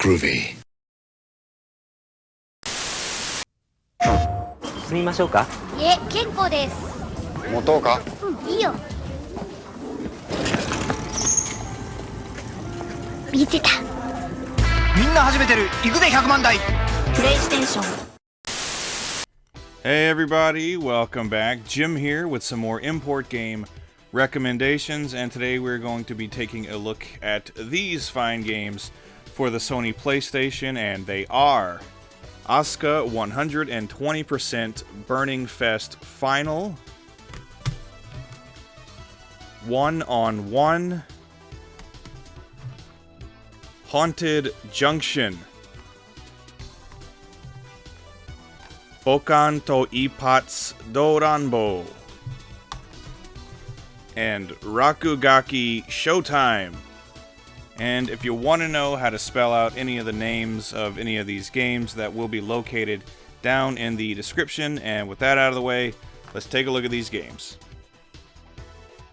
groovy. 進みましょうか。いえ、結構です。持とうか。いいよ。見てた。みんな始めてる。行くぜ100万台。プレイステーション。Hey everybody, welcome back. Jim here with some more import game recommendations, and today we're going to be taking a look at these fine games for the Sony PlayStation, and they are Asuka 120% Burning Fest Final, 1-on-1, Haunted Junction, Bokan to Ippatsu Doronbo, and Rakugaki Showtime. And if you want to know how to spell out any of the names of any of these games, that will be located down in the description. And with that out of the way, let's take a look at these games.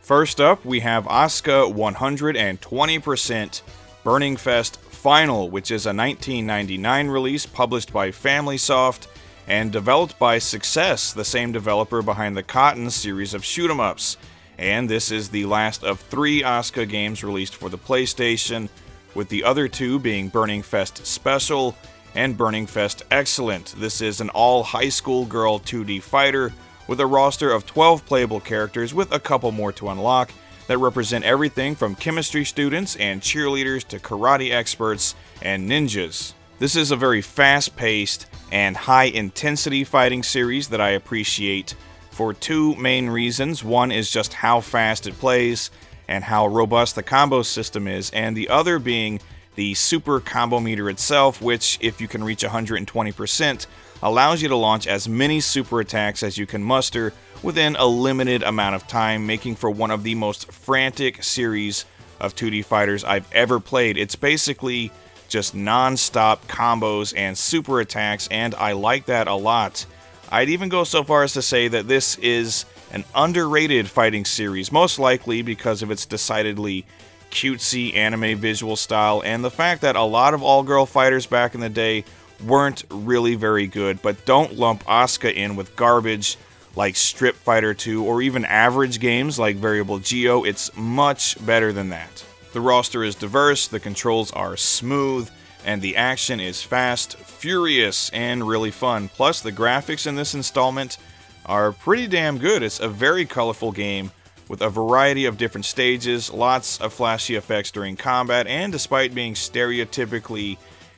First up, we have Asuka 120% Burning Fest Final, which is a 1999 release published by FamilySoft and developed by Success, the same developer behind the Cotton series of shoot-'em-ups. And this is the last of 3 Asuka games released for the PlayStation, with the other 2 being Burning Fest Special and Burning Fest Excellent. This is an all-high school girl 2D fighter with a roster of 12 playable characters with a couple more to unlock that represent everything from chemistry students and cheerleaders to karate experts and ninjas. This is a very fast-paced and high-intensity fighting series that I appreciate for 2 main reasons. One is just how fast it plays and how robust the combo system is, and the other being the super combo meter itself, which, if you can reach 120%, allows you to launch as many super attacks as you can muster within a limited amount of time, making for one of the most frantic series of 2D fighters I've ever played. It's basically just non-stop combos and super attacks, and I like that a lot. I'd even go so far as to say that this is an underrated fighting series, most likely because of its decidedly cutesy anime visual style and the fact that a lot of all-girl fighters back in the day weren't really very good. But don't lump Asuka in with garbage like Strip Fighter 2 or even average games like Variable Geo. It's much better than that. The roster is diverse, the controls are smooth, and the action is fast, furious, and really fun. Plus, the graphics in this installment are pretty damn good. It's a very colorful game with a variety of different stages, lots of flashy effects during combat, and despite being stereotypically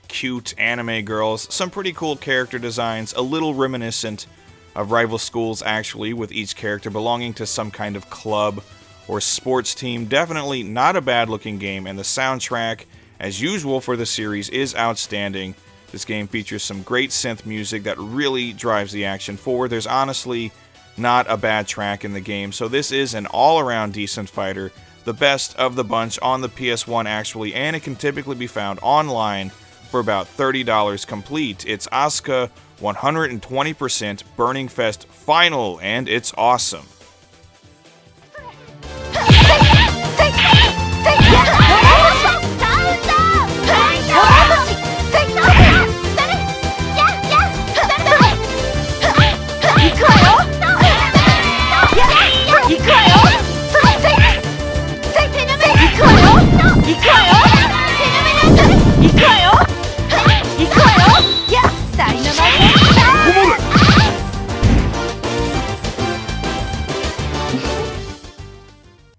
cute anime girls, some pretty cool character designs, a little reminiscent of rival schools actually, with each character belonging to some kind of club or sports team. Definitely not a bad looking game, and the soundtrack, as usual for the series, is outstanding. This game features some great synth music that really drives the action forward. There's honestly not a bad track in the game, so this is an all-around decent fighter, the best of the bunch on the PS1 actually, and it can typically be found online for about $30 complete. It's Asuka 120% Burning Fest Final, and it's awesome.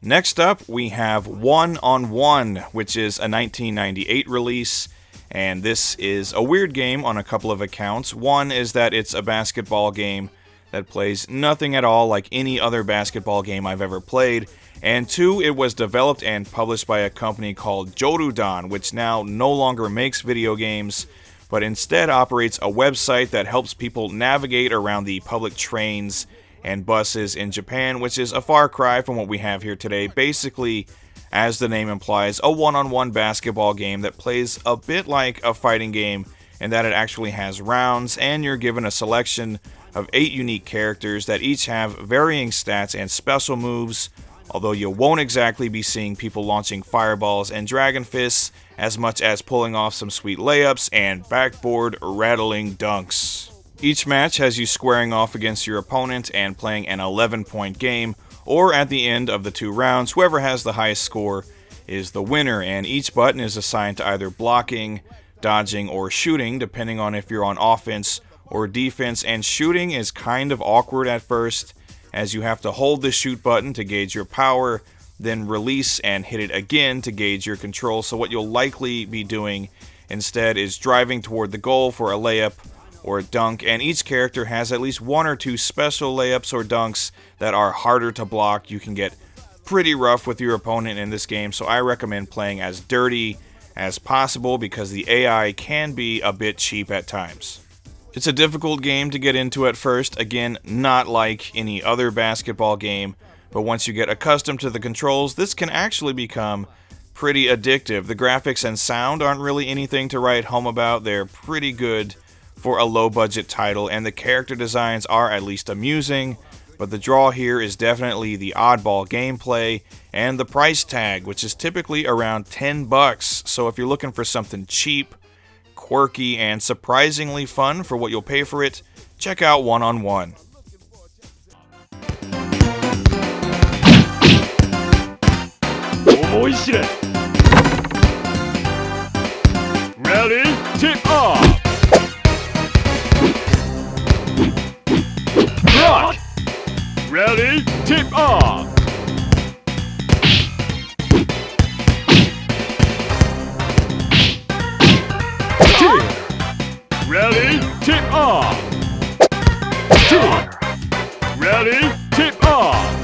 Next up, we have 1-on-1, which is a 1998 release, and this is a weird game on a couple of accounts. One is that it's a basketball game that plays nothing at all like any other basketball game I've ever played, and 2, it was developed and published by a company called Jorudan, which now no longer makes video games, but instead operates a website that helps people navigate around the public trains and buses in Japan, which is a far cry from what we have here today. Basically, as the name implies, a one-on-one basketball game that plays a bit like a fighting game in that it actually has rounds, and you're given a selection of 8 unique characters that each have varying stats and special moves, although you won't exactly be seeing people launching fireballs and dragon fists as much as pulling off some sweet layups and backboard rattling dunks. Each match has you squaring off against your opponent and playing an 11-point game, or at the end of the 2 rounds, whoever has the highest score is the winner, and each button is assigned to either blocking, dodging, or shooting, depending on if you're on offense or defense, and shooting is kind of awkward at first, as you have to hold the shoot button to gauge your power, then release and hit it again to gauge your control. So what you'll likely be doing instead is driving toward the goal for a layup or a dunk, and each character has at least 1 or 2 special layups or dunks that are harder to block. You can get pretty rough with your opponent in this game, so I recommend playing as dirty as possible because the AI can be a bit cheap at times. It's a difficult game to get into at first, again, not like any other basketball game, but once you get accustomed to the controls, this can actually become pretty addictive. The graphics and sound aren't really anything to write home about. They're pretty good for a low-budget title, and the character designs are at least amusing, but the draw here is definitely the oddball gameplay and the price tag, which is typically around $10, so if you're looking for something cheap, quirky, and surprisingly fun for what you'll pay for it, check out One-on-One. Ready, tip off! Rock! Ready, tip off! Ready, tip off! Ready, tip off!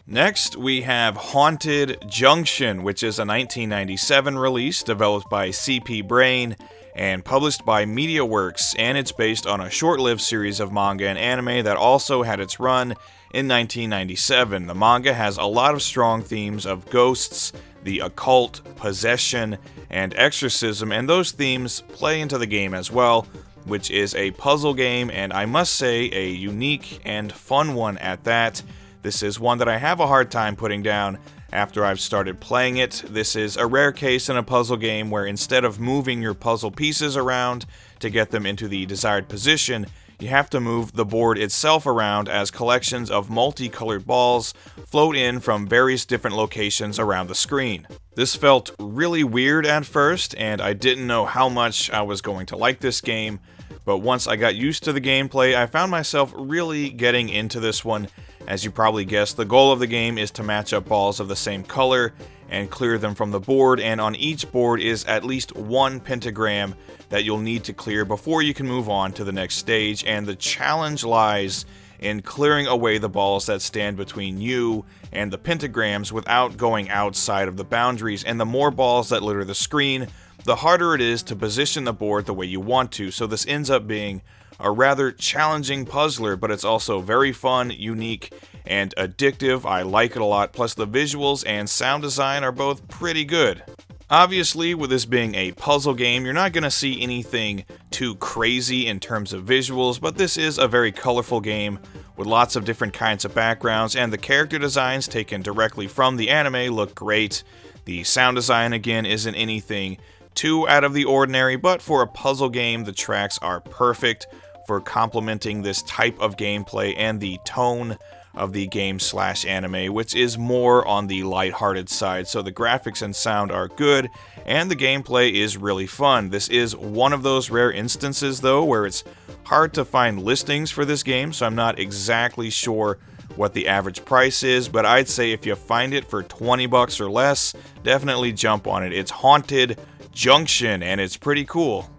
Next, we have Haunted Junction, which is a 1997 release developed by CP Brain and published by MediaWorks, and it's based on a short-lived series of manga and anime that also had its run in 1997. The manga has a lot of strong themes of ghosts, the occult, possession, and exorcism, and those themes play into the game as well, which is a puzzle game, and I must say a unique and fun one at that. This is one that I have a hard time putting down after I've started playing it. This is a rare case in a puzzle game where instead of moving your puzzle pieces around to get them into the desired position, you have to move the board itself around as collections of multicolored balls float in from various different locations around the screen. This felt really weird at first, and I didn't know how much I was going to like this game, but once I got used to the gameplay, I found myself really getting into this one. As you probably guessed, the goal of the game is to match up balls of the same color and clear them from the board, and on each board is at least one pentagram that you'll need to clear before you can move on to the next stage, and the challenge lies in clearing away the balls that stand between you and the pentagrams without going outside of the boundaries, and the more balls that litter the screen, the harder it is to position the board the way you want to, so this ends up being a rather challenging puzzler, but it's also very fun, unique, and addictive. I like it a lot, plus the visuals and sound design are both pretty good. Obviously, with this being a puzzle game, you're not going to see anything too crazy in terms of visuals, but this is a very colorful game with lots of different kinds of backgrounds, and the character designs taken directly from the anime look great. The sound design, again, isn't anything too out of the ordinary, but for a puzzle game, the tracks are perfect for complementing this type of gameplay and the tone of the game/anime, which is more on the lighthearted side. So the graphics and sound are good, and the gameplay is really fun. This is one of those rare instances, though, where it's hard to find listings for this game, so I'm not exactly sure what the average price is, but I'd say if you find it for $20 or less, definitely jump on it. It's Haunted Junction, and it's pretty cool.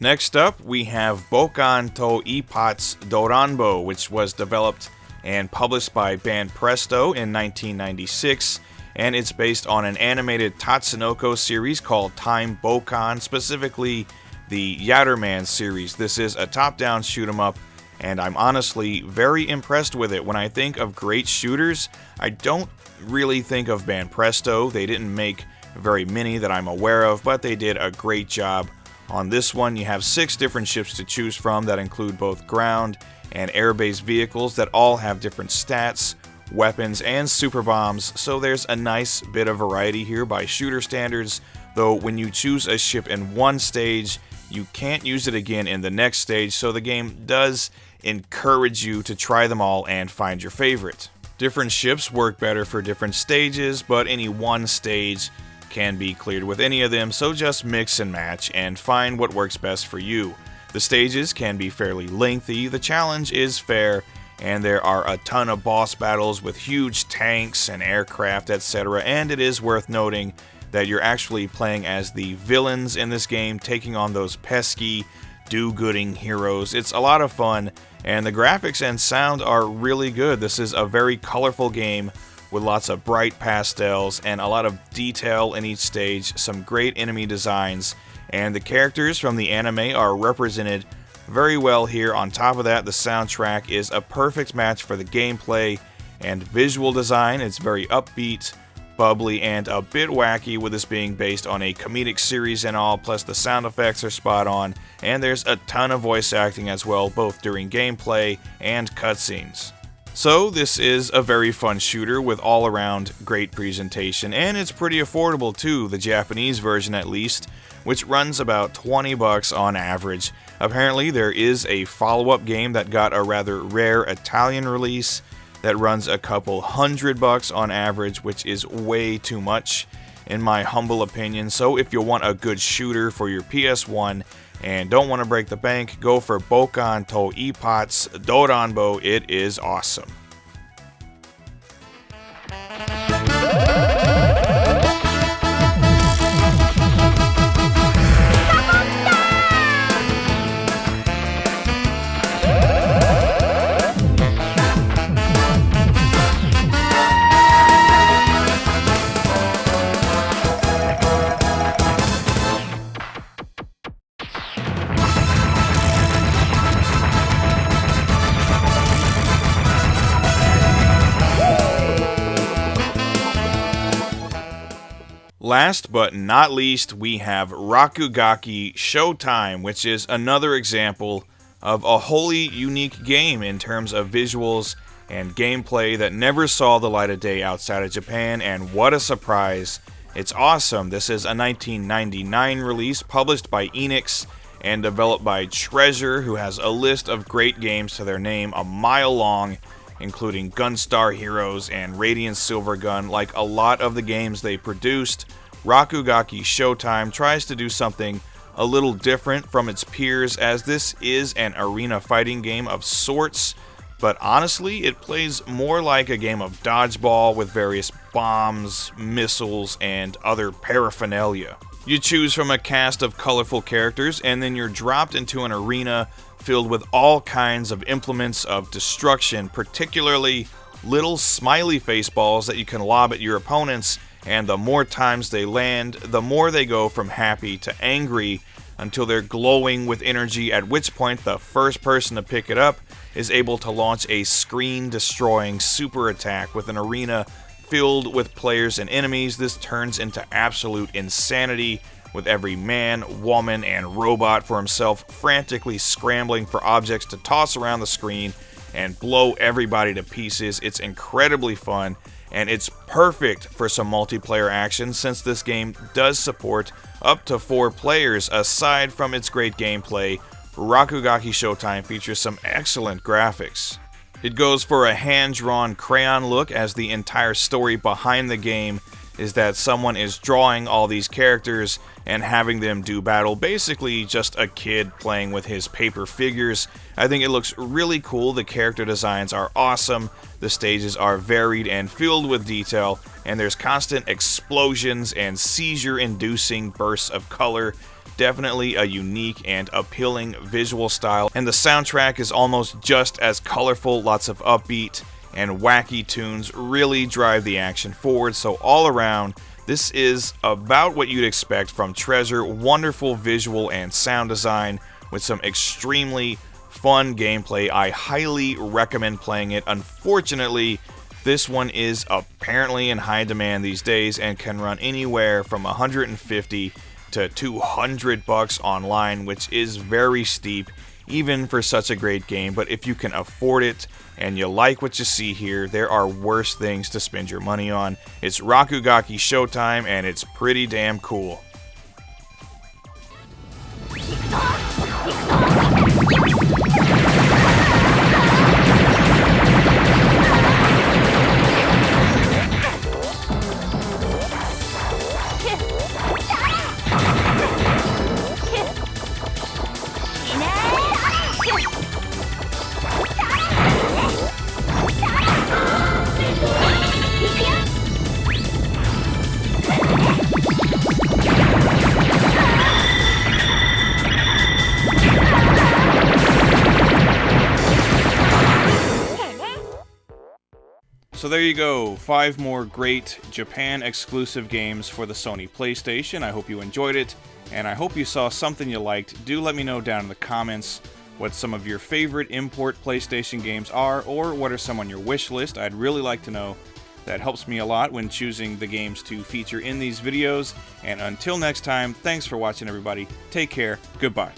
Next up, we have Bokan Ippatsu Doronbo, which was developed and published by Banpresto in 1996, and it's based on an animated Tatsunoko series called Time Bokan, specifically the Yatterman series. This is a top-down shoot-'em-up, and I'm honestly very impressed with it. When I think of great shooters, I don't really think of Banpresto. They didn't make very many that I'm aware of, but they did a great job. On this one, you have 6 different ships to choose from that include both ground and air-based vehicles that all have different stats, weapons, and super bombs, so there's a nice bit of variety here by shooter standards, though when you choose a ship in one stage, you can't use it again in the next stage, so the game does encourage you to try them all and find your favorite. Different ships work better for different stages, but any one stage can be cleared with any of them, so just mix and match and find what works best for you. The stages can be fairly lengthy, the challenge is fair, and there are a ton of boss battles with huge tanks and aircraft, etc., and it is worth noting that you're actually playing as the villains in this game, taking on those pesky, do-gooding heroes. It's a lot of fun, and the graphics and sound are really good. This is a very colorful game with lots of bright pastels and a lot of detail in each stage, some great enemy designs, and the characters from the anime are represented very well here. On top of that, the soundtrack is a perfect match for the gameplay and visual design. It's very upbeat, bubbly, and a bit wacky, with this being based on a comedic series and all, plus the sound effects are spot on, and there's a ton of voice acting as well, both during gameplay and cutscenes. So this is a very fun shooter with all around great presentation, and it's pretty affordable too, the Japanese version at least, which runs about $20 on average. Apparently there is a follow-up game that got a rather rare Italian release that runs a couple $100 on average, which is way too much in my humble opinion. So if you want a good shooter for your PS1 and don't want to break the bank, go for Bokan Ippatsu Doronbo. It is awesome. Last but not least, we have Rakugaki Showtime, which is another example of a wholly unique game in terms of visuals and gameplay that never saw the light of day outside of Japan, and what a surprise. It's awesome. This is a 1999 release published by Enix and developed by Treasure, who has a list of great games to their name a mile long, including Gunstar Heroes and Radiant Silvergun. Like a lot of the games they produced, Rakugaki Showtime tries to do something a little different from its peers, as this is an arena fighting game of sorts, but honestly it plays more like a game of dodgeball with various bombs, missiles, and other paraphernalia. You choose from a cast of colorful characters, and then you're dropped into an arena filled with all kinds of implements of destruction, particularly little smiley face balls that you can lob at your opponents, and the more times they land, the more they go from happy to angry until they're glowing with energy, at which point the first person to pick it up is able to launch a screen-destroying super attack. With an arena filled with players and enemies, this turns into absolute insanity, with every man, woman, and robot for himself frantically scrambling for objects to toss around the screen and blow everybody to pieces. It's incredibly fun, and it's perfect for some multiplayer action since this game does support up to 4 players. Aside from its great gameplay, Rakugaki Showtime features some excellent graphics. It goes for a hand-drawn crayon look, as the entire story behind the game is that someone is drawing all these characters and having them do battle, basically just a kid playing with his paper figures. I think it looks really cool. The character designs are awesome, the stages are varied and filled with detail, and there's constant explosions and seizure-inducing bursts of color. definitely a unique and appealing visual style, and the soundtrack is almost just as colorful. Lots of upbeat and wacky tunes really drive the action forward, so all around, this is about what you'd expect from Treasure. Wonderful visual and sound design with some extremely fun gameplay. I highly recommend playing it. Unfortunately, this one is apparently in high demand these days and can run anywhere from $150 to $200 online, which is very steep even for such a great game. But if you can afford it and you like what you see here, there are worse things to spend your money on. It's Rakugaki Showtime, and it's pretty damn cool. So there you go, 5 more great Japan exclusive games for the Sony PlayStation. I hope you enjoyed it, and I hope you saw something you liked. Do let me know down in the comments what some of your favorite import PlayStation games are, or what are some on your wish list. I'd really like to know. That helps me a lot when choosing the games to feature in these videos. And until next time, thanks for watching, everybody. Take care. Goodbye.